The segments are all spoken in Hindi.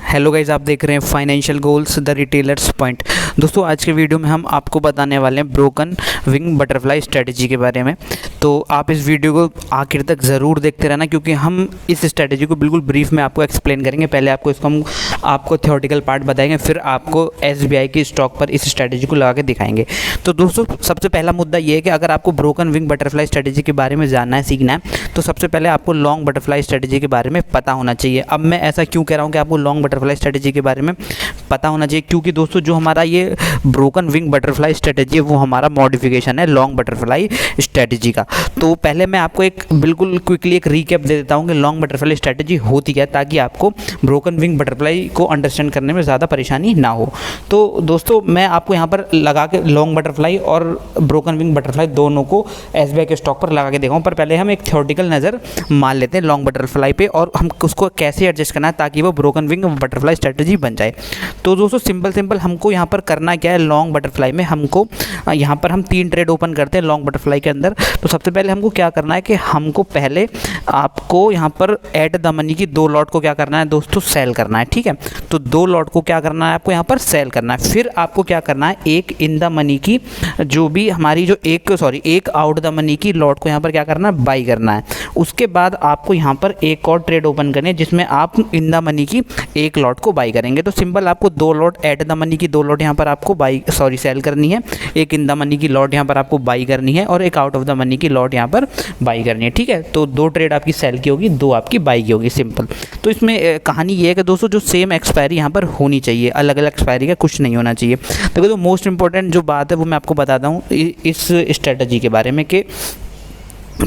हेलो गाइज, आप देख रहे हैं financial goals the retailers point. दोस्तों, आज के वीडियो में हम आपको बताने वाले हैं ब्रोकन विंग बटरफ्लाई स्ट्रेटजी के बारे में। तो आप इस वीडियो को आखिर तक ज़रूर देखते रहना, क्योंकि हम इस स्ट्रेटजी को बिल्कुल ब्रीफ में आपको एक्सप्लेन करेंगे। पहले हम आपको थ्योरेटिकल पार्ट बताएंगे, फिर आपको SBI की स्टॉक पर इस स्ट्रेटजी को लगा के दिखाएंगे। तो दोस्तों, सबसे पहला मुद्दा ये है कि अगर आपको ब्रोकन विंग बटरफ्लाई स्ट्रेटजी के बारे में जानना है, सीखना है, तो सबसे पहले आपको लॉन्ग बटरफ्लाई स्ट्रेटजी के बारे में पता होना चाहिए। अब मैं ऐसा क्यों कह रहा हूँ कि आपको लॉन्ग बटरफ्लाई स्ट्रेटजी के बारे में पता होना चाहिए, क्योंकि दोस्तों जो हमारा ये ब्रोकन विंग बटरफ्लाई स्ट्रेटजी है वो हमारा मॉडिफिकेशन है लॉन्ग बटरफ्लाई स्ट्रेटजी का। तो पहले मैं आपको एक बिल्कुल क्विकली एक रीकैप दे देता हूँ कि लॉन्ग बटरफ्लाई स्ट्रेटजी होती क्या है, ताकि आपको ब्रोकन विंग बटरफ्लाई को अंडरस्टैंड करने में ज़्यादा परेशानी ना हो। तो दोस्तों, मैं आपको यहाँ पर लगा के लॉन्ग बटरफ्लाई और ब्रोकन विंग बटरफ्लाई दोनों को SBI के स्टॉक पर लगा के देखाऊँ। पर पहले हम एक थ्योरेटिकल नज़र मान लेते हैं लॉन्ग बटरफ्लाई पे, और हम उसको कैसे एडजस्ट करना है ताकि वो ब्रोकन विंग बटरफ्लाई स्ट्रेटजी बन जाए। तो दोस्तों, सिंपल हमको यहाँ पर करना क्या है, लॉन्ग बटरफ्लाई में हमको यहाँ पर हम 3 ट्रेड ओपन करते हैं लॉन्ग बटरफ्लाई के अंदर। तो सबसे पहले हमको क्या करना है कि हमको पहले आपको यहाँ पर एट द मनी की 2 लॉट को क्या करना है दोस्तों, सेल करना है। ठीक है, तो 2 लॉट को क्या करना है आपको यहाँ पर सेल करना है। फिर आपको क्या करना है, एक इन द मनी की जो भी हमारी जो एक आउट द मनी की लॉट को यहाँ पर क्या करना है, बाई करना है। उसके बाद आपको यहाँ पर एक और ट्रेड ओपन करनी है जिसमें आप इन द मनी की 1 लॉट को बाई करेंगे। तो सिंपल आपको 2 लॉट एट द मनी की 2 लॉट यहाँ पर आपको सेल करनी है, एक इन द मनी की लॉट यहाँ पर आपको बाई करनी है, और एक आउट ऑफ द मनी की लॉट यहाँ पर बाई करनी है। ठीक है, तो 2 ट्रेड आपकी सेल की होगी, 2 आपकी बाई की होगी, सिंपल। तो इसमें कहानी ये है कि दोस्तों जो सेम एक्सपायरी यहाँ पर होनी चाहिए, अलग अलग एक्सपायरी का कुछ नहीं होना चाहिए। तो मोस्ट इंपॉर्टेंट जो बात है वो मैं आपको बताता हूँ इस स्ट्रेटजी के बारे में कि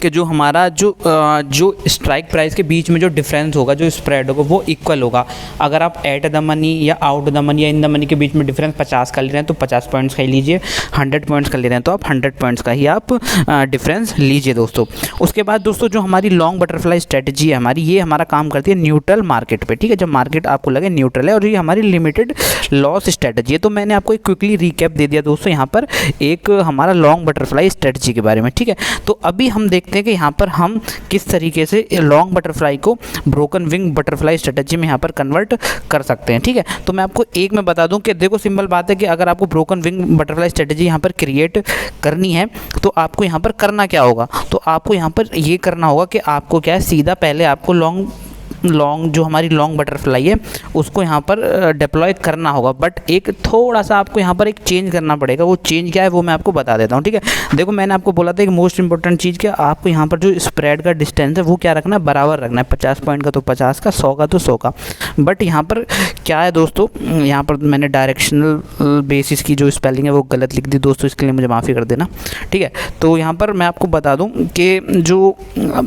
जो हमारा जो स्ट्राइक प्राइस के बीच में जो डिफरेंस होगा, जो स्प्रेड होगा, वो इक्वल होगा। अगर आप एट द मनी या आउट द मनी या इन द मनी के बीच में डिफरेंस 50 का ले रहे हैं तो 50 पॉइंट्स का ही लीजिए, 100 पॉइंट्स का ले रहे हैं तो आप 100 पॉइंट्स का ही आप डिफरेंस लीजिए दोस्तों। उसके बाद दोस्तों जो हमारी लॉन्ग बटरफ्लाई स्ट्रेटजी है हमारी, ये हमारा काम करती है न्यूट्रल मार्केट पर। ठीक है, जब मार्केट आपको लगे न्यूट्रल है, और ये हमारी लिमिटेड लॉस स्ट्रेटजी है। तो मैंने आपको एक क्विकली रिकैप दे दिया दोस्तों यहाँ पर एक हमारा लॉन्ग बटरफ्लाई स्ट्रेटजी के बारे में। ठीक है, तो अभी हम देखते हैं कि यहाँ पर हम किस तरीके से लॉन्ग बटरफ्लाई को ब्रोकन विंग बटरफ्लाई स्ट्रेटजी में यहाँ पर कन्वर्ट कर सकते हैं। ठीक है, तो मैं आपको एक में बता दूं कि देखो, सिंपल बात है कि अगर आपको ब्रोकन विंग बटरफ्लाई स्ट्रेटजी यहाँ पर क्रिएट करनी है तो आपको यहाँ पर करना क्या होगा, तो आपको यहाँ पर ये करना होगा कि आपको क्या है, सीधा पहले आपको लॉन्ग जो हमारी लॉन्ग बटरफ्लाई है उसको यहाँ पर डिप्लॉय करना होगा। बट एक थोड़ा सा आपको यहाँ पर एक चेंज करना पड़ेगा। वो चेंज क्या है वो मैं आपको बता देता हूँ। ठीक है, देखो, मैंने आपको बोला था कि मोस्ट इंपॉर्टेंट चीज़ क्या, आपको यहाँ पर जो स्प्रेड का डिस्टेंस है वो क्या रखना है, बराबर रखना है। 50 पॉइंट का तो 50 का, 100 का तो 100 का। बट यहाँ पर क्या है दोस्तों, यहाँ पर मैंने डायरेक्शनल बेसिस की जो स्पेलिंग है वो गलत लिख दी दोस्तों, इसके लिए मुझे माफ़ी कर देना। ठीक है, तो यहाँ पर मैं आपको बता दूँ कि जो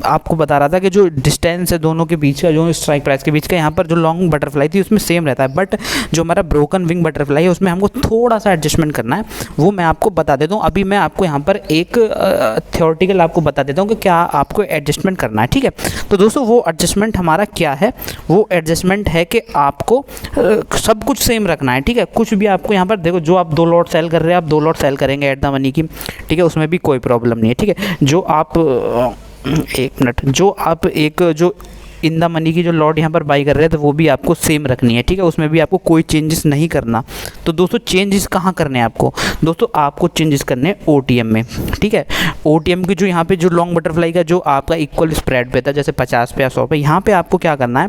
आपको बता रहा था कि जो डिस्टेंस है दोनों के बीच का, जो स्ट्राइक प्राइस के बीच का, यहाँ पर जो लॉन्ग बटरफ्लाई थी उसमें सेम रहता है। बट जो हमारा ब्रोकन विंग बटरफ्लाई है उसमें हमको थोड़ा सा एडजस्टमेंट करना है, वो मैं आपको बता देता हूँ। अभी मैं आपको यहाँ पर एक थ्योरेटिकल आपको बता देता हूँ कि क्या आपको एडजस्टमेंट करना है। ठीक है, तो दोस्तों वो एडजस्टमेंट हमारा क्या है, वो एडजस्टमेंट है कि आपको सब कुछ सेम रखना है। ठीक है, कुछ भी आपको यहाँ पर देखो, जो आप 2 लॉट सेल कर रहे हैं आप 2 लॉट सेल करेंगे एट द मनी की। ठीक है, उसमें भी कोई प्रॉब्लम नहीं है। ठीक है, जो आप जो इन द मनी की जो लॉट यहाँ पर बाई कर रहे हैं तो वो भी आपको सेम रखनी है। ठीक है, उसमें भी आपको कोई चेंजेस नहीं करना। तो दोस्तों चेंजेस कहाँ करने हैं आपको, दोस्तों आपको चेंजेस करने हैं OTM में। ठीक है, OTM की जो यहाँ पे जो लॉन्ग बटरफ्लाई का जो आपका इक्वल स्प्रेड पे था, जैसे 50 पे या 100 पे, यहाँ पे आपको क्या करना है,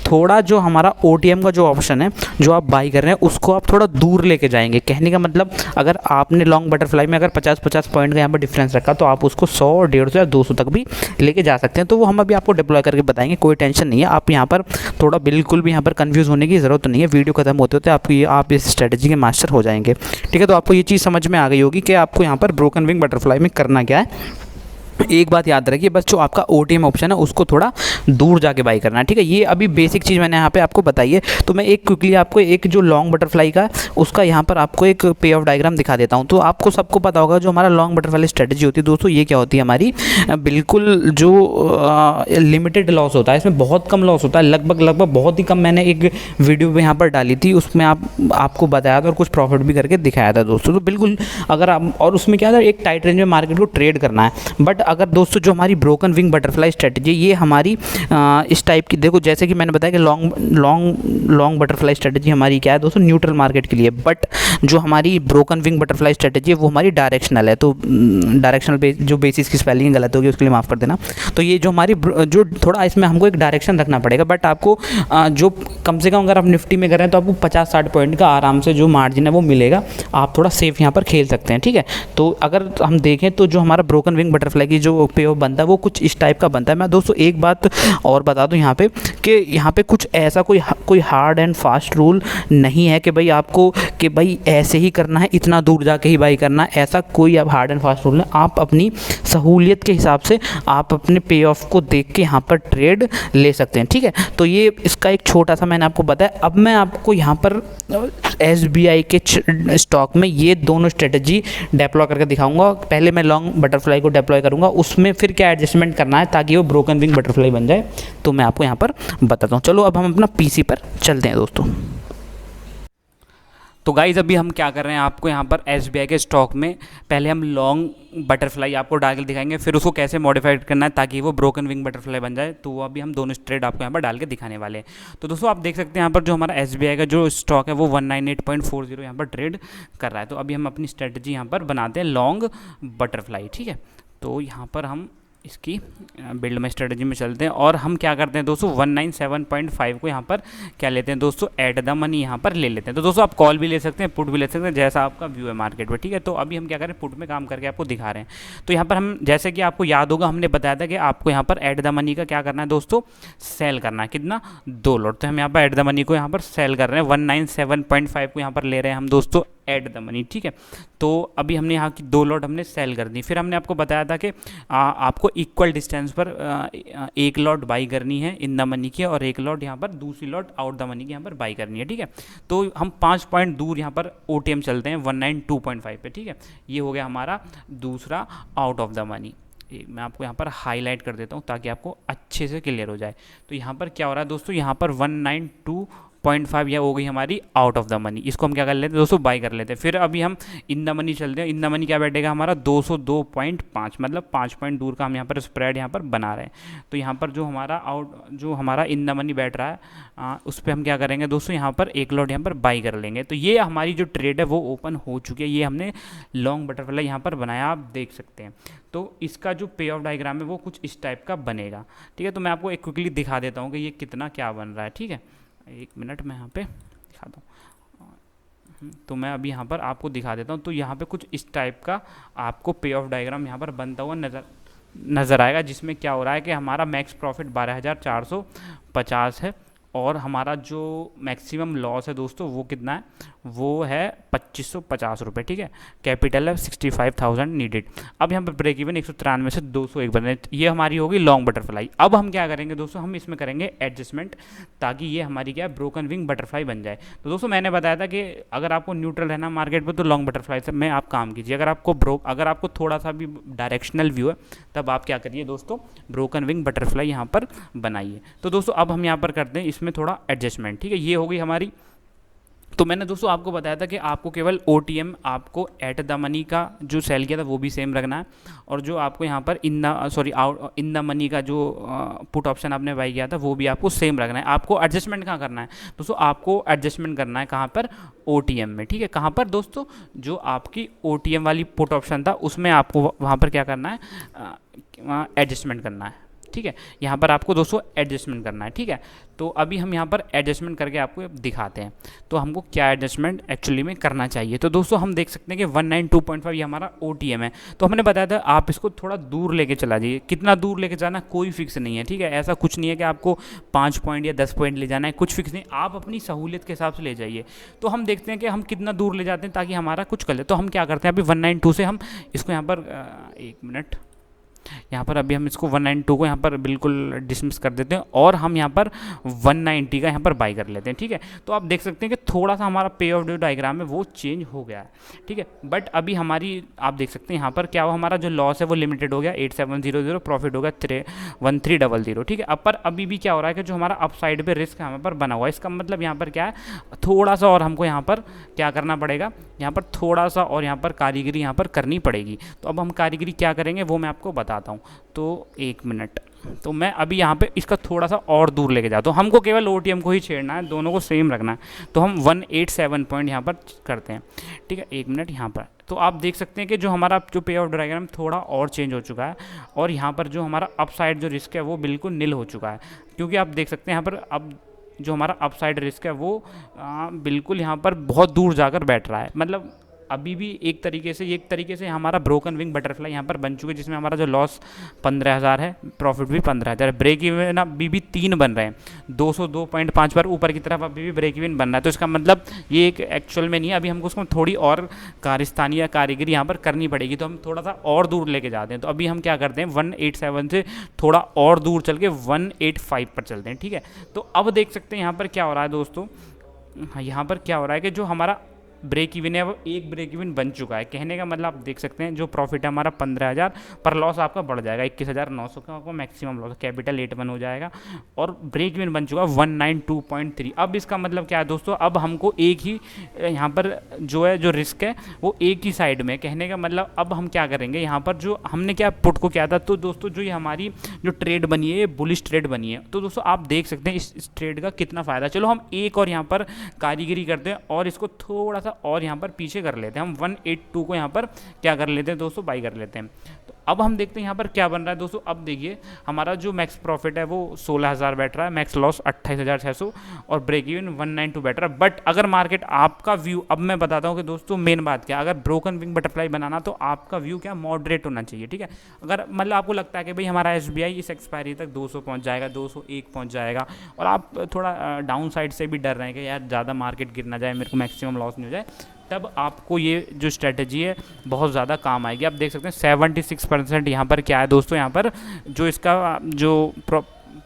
थोड़ा जो हमारा OTM का जो ऑप्शन है जो आप बाई कर रहे हैं उसको आप थोड़ा दूर लेके जाएंगे। कहने का मतलब, अगर आपने लॉन्ग बटरफ्लाई में अगर 50 पॉइंट का यहाँ पर डिफरेंस रखा तो आप उसको 100, 150 या 200 तक भी लेके जा सकते हैं। तो वो हम अभी आपको डिप्लॉय करके बताएंगे, कोई टेंशन नहीं है। आप यहाँ पर थोड़ा बिल्कुल भी यहाँ पर कंफ्यूज होने की ज़रूरत नहीं है। वीडियो खत्म होते होते आप इस स्ट्रेटजी के मास्टर हो जाएंगे। ठीक है, तो आपको ये चीज़ समझ में आ गई होगी कि आपको यहाँ पर ब्रोकन विंग बटरफ्लाई में करना क्या है। एक बात याद रखिए, बस जो आपका OTM ऑप्शन है उसको थोड़ा दूर जाके बाई करना है। ठीक है, ये अभी बेसिक चीज़ मैंने यहाँ पे आपको बताई है। तो मैं एक क्विकली आपको एक जो लॉन्ग बटरफ्लाई का उसका यहाँ पर आपको एक पे ऑफ डायग्राम दिखा देता हूँ। तो आपको सबको पता होगा जो हमारा लॉन्ग बटरफ्लाई स्ट्रेटजी होती है दोस्तों, ये क्या होती है हमारी, बिल्कुल जो लिमिटेड लॉस होता है, इसमें बहुत कम लॉस होता है, लगभग बहुत ही कम। मैंने एक वीडियो में यहाँ पर डाली थी, उसमें आपको बताया था और कुछ प्रॉफिट भी करके दिखाया था दोस्तों। तो बिल्कुल अगर आप, और उसमें क्या था, एक टाइट रेंज में मार्केट को ट्रेड करना है। बट अगर दोस्तों जो हमारी ब्रोकन विंग बटरफ्लाई स्ट्रेटजी, ये हमारी इस टाइप की, देखो जैसे कि मैंने बताया कि लॉन्ग बटरफ्लाई स्ट्रेटजी हमारी क्या है दोस्तों, न्यूट्रल मार्केट के लिए, बट जो हमारी ब्रोकन विंग बटरफ्लाई स्ट्रेटजी है वो हमारी डायरेक्शनल है। तो डायरेक्शनल जो बेसिस की स्पेलिंग गलत होगी उसके लिए माफ़ कर देना। तो ये जो हमारी जो थोड़ा इसमें हमको एक डायरेक्शन रखना पड़ेगा, बट आपको जो कम से कम अगर आप निफ्टी में करें तो आपको 50-60 पॉइंट का आराम से जो मार्जिन है वो मिलेगा, आप थोड़ा सेफ यहाँ पर खेल सकते हैं, ठीक है। तो अगर हम देखें तो जो हमारा ब्रोकन विंग बटरफ्लाई की जो पे ऑफ बनता है वो कुछ इस टाइप का बनता है। मैं दोस्तों एक बात और बता दूं यहाँ पे कि यहाँ पे कुछ ऐसा कोई हार्ड एंड फास्ट रूल नहीं है कि भाई आपको कि भाई ऐसे ही करना है, इतना दूर जाके ही बाई करना है, ऐसा कोई अब हार्ड एंड फास्ट रूल है। आप अपनी सहूलियत के हिसाब से आप अपने पे ऑफ को देख के यहाँ पर ट्रेड ले सकते हैं, ठीक है। तो ये इसका एक छोटा सा मैंने आपको बताया। अब मैं आपको यहाँ पर SBI के स्टॉक में ये दोनों स्ट्रेटजी डेप्लॉय करके दिखाऊंगा। पहले मैं लॉन्ग बटरफ्लाई को डेप्लॉय करूंगा, उसमें फिर क्या एडजस्टमेंट करना है ताकि वो ब्रोकन विंग बटरफ्लाई बन जाए, तो मैं आपको यहाँ पर बताता हूँ। चलो अब हम अपना PC पर चलते हैं दोस्तों। तो गाइज़ अभी हम क्या कर रहे हैं, आपको यहाँ पर SBI के स्टॉक में पहले हम लॉन्ग बटरफ्लाई आपको डाल के दिखाएंगे, फिर उसको कैसे मॉडिफाइड करना है ताकि वो ब्रोकन विंग बटरफ्लाई बन जाए। तो अभी हम दोनों ट्रेड आपको यहाँ पर डाल के दिखाने वाले हैं। तो दोस्तों आप देख सकते हैं यहाँ पर जो हमारा SBI का जो स्टॉक है वो 198.40 यहाँ पर ट्रेड कर रहा है। तो अभी हम अपनी स्ट्रेटजी यहाँ पर बनाते हैं लॉन्ग बटरफ्लाई, ठीक है। तो यहाँ पर हम इसकी बिल्ड में स्ट्रेटजी में चलते हैं और हम क्या करते हैं दोस्तों, 197.5 को यहाँ पर क्या लेते हैं दोस्तों, एट द मनी यहाँ पर ले लेते हैं। तो दोस्तों आप कॉल भी ले सकते हैं, पुट भी ले सकते हैं, जैसा आपका व्यू है मार्केट में, ठीक है। तो अभी हम क्या करें, पुट में काम करके आपको दिखा रहे हैं। तो यहाँ पर हम, जैसे कि आपको याद होगा, हमने बताया था कि आपको यहाँ पर एट द मनी का क्या करना है दोस्तों, सेल करना है। कितना, 2 लॉट। तो हम यहाँ पर एट द मनी को यहाँ पर सेल कर रहे हैं, 197.5 को यहाँ पर ले रहे हैं हम दोस्तों एट द मनी, ठीक है। तो अभी हमने यहाँ की 2 लॉट हमने सेल कर दी। फिर हमने आपको बताया था कि आपको इक्वल डिस्टेंस पर 1 लॉट बाई करनी है इन द मनी की और 1 लॉट यहाँ पर दूसरी लॉट आउट द मनी की यहाँ पर बाई करनी है, ठीक है। तो हम 5 पॉइंट दूर यहाँ पर OTM चलते हैं 192.5 पे, ठीक है। ये हो गया हमारा दूसरा आउट ऑफ द मनी। मैं आपको यहाँ पर हाईलाइट कर देता हूँ ताकि आपको अच्छे से क्लियर हो जाए। तो यहाँ पर क्या हो रहा है दोस्तों, यहाँ पर 192.5 यह हो गई हमारी आउट ऑफ द मनी। इसको हम क्या कर लेते हैं दोस्तों, बाई कर लेते हैं। फिर अभी हम इन द मनी चलते हैं। इन द मनी क्या बैठेगा हमारा 202.5, मतलब 5 पॉइंट दूर का हम यहाँ पर स्प्रेड यहाँ पर बना रहे हैं। तो यहाँ पर जो हमारा इन द मनी बैठ रहा है उस पर हम क्या करेंगे दोस्तों, यहाँ पर 1 लॉट यहाँ पर बाई कर लेंगे। तो ये हमारी जो ट्रेड है वो ओपन हो चुकी है। ये हमने लॉन्ग बटरफ्लाई यहाँ पर बनाया, आप देख सकते हैं। तो इसका जो पे ऑफ डायग्राम है वो कुछ इस टाइप का बनेगा, ठीक है। तो मैं आपको एक क्विकली दिखा देता हूँ कि ये कितना क्या बन रहा है, ठीक है। 1 मिनट मैं यहाँ पे दिखाता हूँ। तो मैं अभी यहाँ पर आपको दिखा देता हूँ। तो यहाँ पे कुछ इस टाइप का आपको पे ऑफ डायग्राम यहाँ पर बनता हुआ नज़र आएगा, जिसमें क्या हो रहा है कि हमारा मैक्स प्रॉफिट 12,450 है और हमारा जो मैक्सिमम लॉस है दोस्तों वो कितना है, वो है 2550 रुपये, ठीक है। कैपिटल है 65,000 नीडेड। अब यहाँ पर ब्रेक इवन 193 से 201 बने। ये हमारी होगी लॉन्ग बटरफ्लाई। अब हम क्या करेंगे दोस्तों, हम इसमें करेंगे एडजस्टमेंट ताकि ये हमारी क्या है, ब्रोकन विंग बटरफ्लाई बन जाए। तो दोस्तों मैंने बताया था कि अगर आपको न्यूट्रल रहना मार्केट पर तो लॉन्ग बटरफ्लाई से में आप काम कीजिए। अगर आपको थोड़ा सा भी डायरेक्शनल व्यू है तब आप क्या करिए दोस्तों, ब्रोकन विंग बटरफ्लाई यहाँ पर बनाइए। तो दोस्तों अब हम यहाँ पर करते हैं इसमें थोड़ा एडजस्टमेंट, ठीक है। ये हो गई हमारी। तो मैंने दोस्तों आपको बताया था कि आपको केवल OTM आपको एट द मनी का जो सेल किया था वो भी सेम रखना है और जो आपको यहाँ पर इन द मनी का जो पुट ऑप्शन आपने बाई किया था वो भी आपको सेम रखना है। आपको एडजस्टमेंट कहाँ करना है दोस्तों, आपको एडजस्टमेंट करना है कहाँ पर, OTM में, ठीक है। कहाँ पर दोस्तों, जो आपकी OTM वाली पुट ऑप्शन था उसमें आपको वहाँ पर क्या करना है, एडजस्टमेंट करना है, ठीक है। यहाँ पर आपको दोस्तों एडजस्टमेंट करना है, ठीक है। तो अभी हम यहाँ पर एडजस्टमेंट करके आपको दिखाते हैं तो हमको क्या एडजस्टमेंट एक्चुअली में करना चाहिए। तो दोस्तों हम देख सकते हैं कि 192.5 ये हमारा OTM है। तो हमने बताया था आप इसको थोड़ा दूर लेके चला जाइए। कितना दूर लेके जाना कोई फिक्स नहीं है, ठीक है। ऐसा कुछ नहीं है कि आपको 5 पॉइंट या 10 पॉइंट ले जाना है, कुछ फिक्स नहीं, आप अपनी सहूलियत के हिसाब से ले जाइए। तो हम देखते हैं कि हम कितना दूर ले जाते हैं ताकि हमारा कुछ कर ले। तो हम क्या करते हैं, अभी 192 से हम इसको यहाँ पर 1 मिनट, यहाँ पर अभी हम इसको 192 को यहाँ पर बिल्कुल डिसमिस कर देते हैं और हम यहाँ पर 190 का यहाँ पर बाई कर लेते हैं, ठीक है। तो आप देख सकते हैं कि थोड़ा सा हमारा पे ऑफ डायग्राम है वो चेंज हो गया है, ठीक है। बट अभी हमारी आप देख सकते हैं यहाँ पर क्या हुआ, हमारा जो लॉस है वो लिमिटेड हो गया 8700, प्रॉफिट हो गया 1300, ठीक है। अब पर अभी भी क्या हो रहा है कि जो हमारा अपसाइड पे रिस्क यहाँ पर बना हुआ है, इसका मतलब यहाँ पर क्या है, थोड़ा सा और हमको यहाँ पर क्या करना पड़ेगा, यहाँ पर थोड़ा सा और यहाँ पर कारीगरी यहाँ पर करनी पड़ेगी। तो अब हम कारीगरी क्या करेंगे वो मैं आपको बता बताता हूँ। तो 1 मिनट, तो मैं अभी यहाँ पे इसका थोड़ा सा और दूर लेके जाता हूँ। हमको केवल OTM को ही छेड़ना है, दोनों को सेम रखना है। तो हम 187 पॉइंट यहाँ पर करते हैं, ठीक है। 1 मिनट यहाँ पर, तो आप देख सकते हैं कि जो हमारा जो पे ऑफ डायग्राम थोड़ा और चेंज हो चुका है, और यहाँ पर जो हमारा अपसाइड जो रिस्क है वो बिल्कुल निल हो चुका है, क्योंकि आप देख सकते हैं यहाँ पर अब जो हमारा अपसाइड रिस्क है वो बिल्कुल यहाँ पर बहुत दूर जाकर बैठ रहा है। मतलब अभी भी एक तरीके से हमारा ब्रोकन विंग बटरफ्लाई यहाँ पर बन चुके हैं, जिसमें हमारा जो लॉस 15,000 है, प्रॉफिट भी 15,000 है, ब्रेक इवन अभी भी 3 बन रहे हैं, 202.5 पर ऊपर की तरफ अभी भी ब्रेक इवन बन रहा है। तो इसका मतलब ये एक एक्चुअल में नहीं है, अभी हमको उसको थोड़ी और कारिस्तानी या कारीगरी यहाँ पर करनी पड़ेगी। तो हम थोड़ा सा और दूर लेके जाते हैं। तो अभी हम क्या करते हैं, 187 से थोड़ा और दूर चल के 185 पर चलते हैं, ठीक है। तो अब देख सकते हैं यहाँ पर क्या हो रहा है दोस्तों, यहाँ पर क्या हो रहा है कि जो हमारा ब्रेक इवन है वो एक ब्रेक इवन बन चुका है। कहने का मतलब आप देख सकते हैं जो प्रॉफिट है हमारा 15,000 पर, लॉस आपका बढ़ जाएगा 21,900 का, आपको मैक्सिमम लॉस, कैपिटल 8 हो जाएगा, और ब्रेक इवन बन चुका 192.3। अब इसका मतलब क्या है दोस्तों, अब हमको एक ही यहाँ पर जो है जो रिस्क है वो एक ही साइड में। कहने का मतलब अब हम क्या करेंगे, यहाँ पर जो हमने क्या पुट को किया था, तो दोस्तों जो ये हमारी जो ट्रेड बनी है ये बुलिश ट्रेड बनी है। तो दोस्तों आप देख सकते हैं इस ट्रेड का कितना फ़ायदा। चलो हम एक और यहाँ पर कारीगरी करते हैं और इसको थोड़ा सा और यहाँ पर पीछे कर लेते हैं। हम 182 को यहाँ पर क्या कर लेते हैं दोस्तों, बाई कर लेते हैं। तो अब हम देखते हैं यहाँ पर क्या बन रहा है दोस्तों। अब देखिए हमारा जो मैक्स प्रॉफिट है वो 16,000 बैठ रहा है, मैक्स लॉस 28,600, और ब्रेक इवन 192 बैठ रहा है। बट अगर मार्केट आपका व्यू, अब मैं बताता हूँ कि दोस्तों मेन बात क्या, अगर ब्रोकन विंग बटरफ्लाई बनाना तो आपका व्यू क्या मॉडरेट होना चाहिए, ठीक है। अगर मतलब आपको लगता है कि भाई हमारा SBI इस एक्सपायरी तक 200 पहुँच जाएगा, 201 पहुँच जाएगा, और आप थोड़ा डाउन साइड से भी डर रहे हैं कि यार ज़्यादा मार्केट गिर ना जाए, मेरे को मैक्सिमम लॉस नहीं हो जाए, तब आपको ये जो स्ट्रेटजी है बहुत ज़्यादा काम आएगी। आप देख सकते हैं 76% यहाँ पर क्या है दोस्तों, यहाँ पर जो इसका जो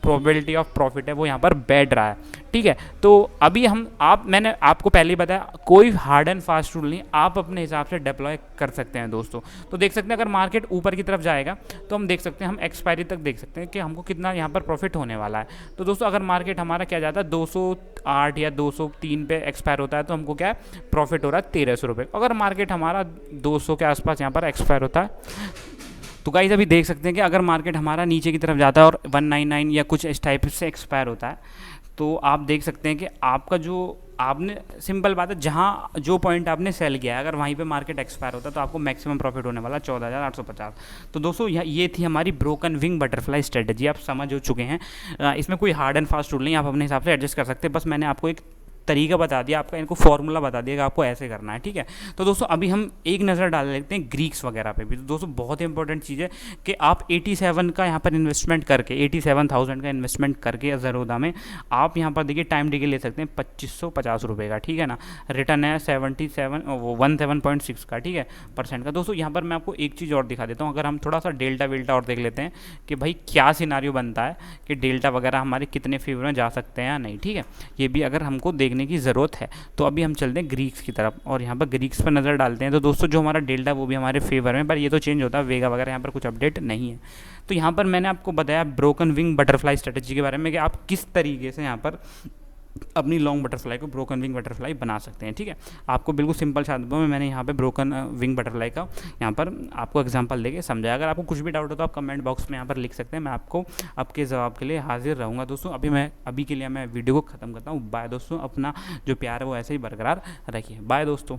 प्रोबेबिलिटी ऑफ प्रॉफिट है वो यहाँ पर बैठ रहा है, ठीक है। तो अभी मैंने आपको पहले ही बताया, कोई हार्ड एंड फास्ट रूल नहीं, आप अपने हिसाब से डिप्लॉय कर सकते हैं दोस्तों। तो देख सकते हैं अगर मार्केट ऊपर की तरफ जाएगा तो हम देख सकते हैं, हम एक्सपायरी तक देख सकते हैं कि हमको कितना यहाँ पर प्रॉफिट होने वाला है। तो दोस्तों अगर मार्केट हमारा क्या जाता है 208 या 203 पे एक्सपायर होता है, तो हमको क्या है प्रॉफिट हो रहा है 1,300 रुपये। अगर मार्केट हमारा 200 के आसपास यहाँ पर एक्सपायर होता है, तो गाइस अभी देख सकते हैं कि अगर मार्केट हमारा नीचे की तरफ जाता है और 199 या कुछ इस टाइप से एक्सपायर होता है, तो आप देख सकते हैं कि आपका जो आपने, सिंपल बात है, जहाँ जो पॉइंट आपने सेल किया है अगर वहीं पे मार्केट एक्सपायर होता है तो आपको मैक्सिमम प्रॉफिट होने वाला 14,850। तो दोस्तों ये थी हमारी ब्रोकन विंग बटरफ्लाई स्ट्रेटजी, आप समझ हो चुके हैं। इसमें कोई हार्ड एंड फास्ट रूल नहीं, आप अपने हिसाब से एडजस्ट कर सकते हैं। बस मैंने आपको एक तरीका बता दिया, आपका इनको फॉर्मूला बता दिया कि आपको ऐसे करना है, ठीक है। तो दोस्तों अभी हम एक नज़र डाल लेते हैं ग्रीक्स वगैरह पे भी। तो दोस्तों बहुत इंपॉर्टेंट चीज़ है कि आप 87 का यहाँ पर इन्वेस्टमेंट करके, 87,000 का इन्वेस्टमेंट करके ज़रोदा में आप यहाँ पर देखिए टाइम डी के ले सकते हैं 2,550 रुपये का, ठीक है ना। रिटर्न है 17.6 का, ठीक है, % का। दोस्तों यहाँ पर मैं आपको एक चीज़ और दिखा देता हूँ, अगर हम थोड़ा सा डेल्टा वेल्टा और देख लेते हैं कि भाई क्या सिनारियो बनता है कि डेल्टा वगैरह हमारे कितने फेवर में जा सकते हैं या नहीं, ठीक है। ये भी अगर हमको देखने की ज़रूरत है। तो अभी हम चलते हैं ग्रीक्स की तरफ और यहाँ पर ग्रीक्स पर नज़र डालते हैं। तो दोस्तों जो हमारा डेल्टा वो भी हमारे फेवर में, पर ये तो चेंज होता है, वेगा वगैरह यहाँ पर कुछ अपडेट नहीं है। तो यहाँ पर मैंने आपको बताया ब्रोकन विंग बटरफ्लाई स्ट्रेटजी के बारे में कि आप किस तरीके से यहाँ पर अपनी लॉन्ग बटरफ्लाई को ब्रोकन विंग बटरफ्लाई बना सकते हैं, ठीक है। आपको बिल्कुल सिंपल शब्दों में मैंने यहाँ पे ब्रोकन विंग बटरफ्लाई का यहाँ पर आपको एग्जांपल देके समझाया। अगर आपको कुछ भी डाउट हो तो आप कमेंट बॉक्स में यहाँ पर लिख सकते हैं, मैं आपको आपके जवाब के लिए हाजिर रहूँगा। दोस्तों अभी के लिए मैं वीडियो को ख़त्म करता हूँ। बाय दोस्तों, अपना जो प्यार है वो ऐसे ही बरकरार रखिए। बाय दोस्तों।